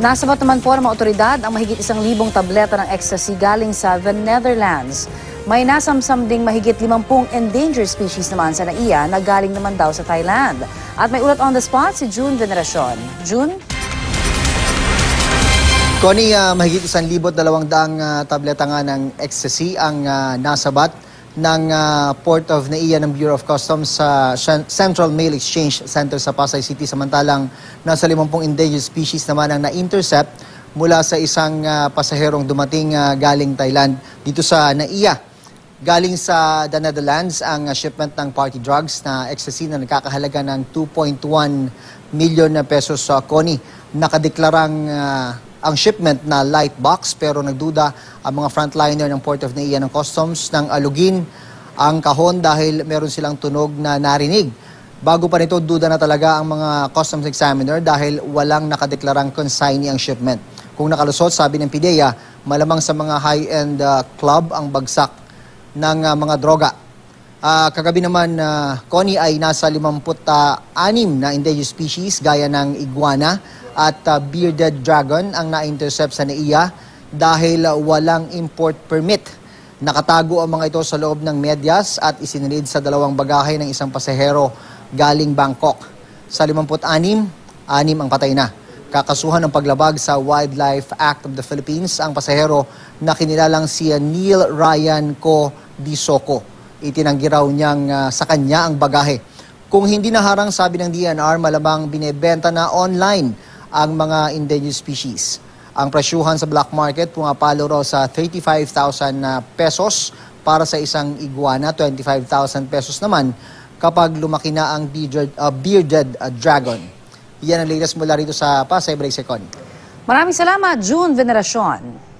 Nasabat naman po ng mga otoridad ang mahigit 1,000 tableta ng ecstasy galing sa the Netherlands. May nasamsam ding mahigit 50 endangered species naman sa NAIA na galing naman daw sa Thailand. At may ulat on the spot si June Veneracion. June? Connie, mahigit 1,200 tableta nga ng ecstasy ang nasabat ng Port of NAIA ng Bureau of Customs sa Central Mail Exchange Center sa Pasay City. Samantalang nasa 50 endangered species naman ang na-intercept mula sa isang pasaherong dumating galing Thailand dito sa NAIA. Galing sa the Netherlands ang shipment ng party drugs na ecstasy na nagkakahalaga ng 2.1 million pesos sa Connie. Nakadeklarang ang shipment na light box pero nagduda ang mga frontliner ng Port of NAIA ng Customs nang alugin ang kahon dahil meron silang tunog na narinig. Bago pa nito, duda na talaga ang mga customs examiner dahil walang nakadeklarang consignee ang shipment. Kung nakalusot, sabi ng PIDEA, malamang sa mga high-end club ang bagsak ng mga droga. Kagabi naman, Connie, ay nasa 56 na endangered species gaya ng iguana at bearded dragon ang na-intercept sa NAIA dahil walang import permit. Nakatago ang mga ito sa loob ng medyas at isinilid sa 2 bagahe ng isang pasahero galing Bangkok. Sa 56, 6 ang patay na. Kakasuhan ng paglabag sa Wildlife Act of the Philippines ang pasahero na kinilalang si Neil Ryan Co. Di Soco. Itinanggi raw niyang sa kanya ang bagahe. Kung hindi naharang, sabi ng DNR, malamang binebenta na online ang mga endangered species. Ang presyuhan sa black market pumapalo raw sa 35,000 pesos para sa isang iguana, 25,000 pesos naman kapag lumaki na ang bearded dragon. Yan ang latest mula rito sa Pasay Brexecon. Maraming salamat, June Veneracion.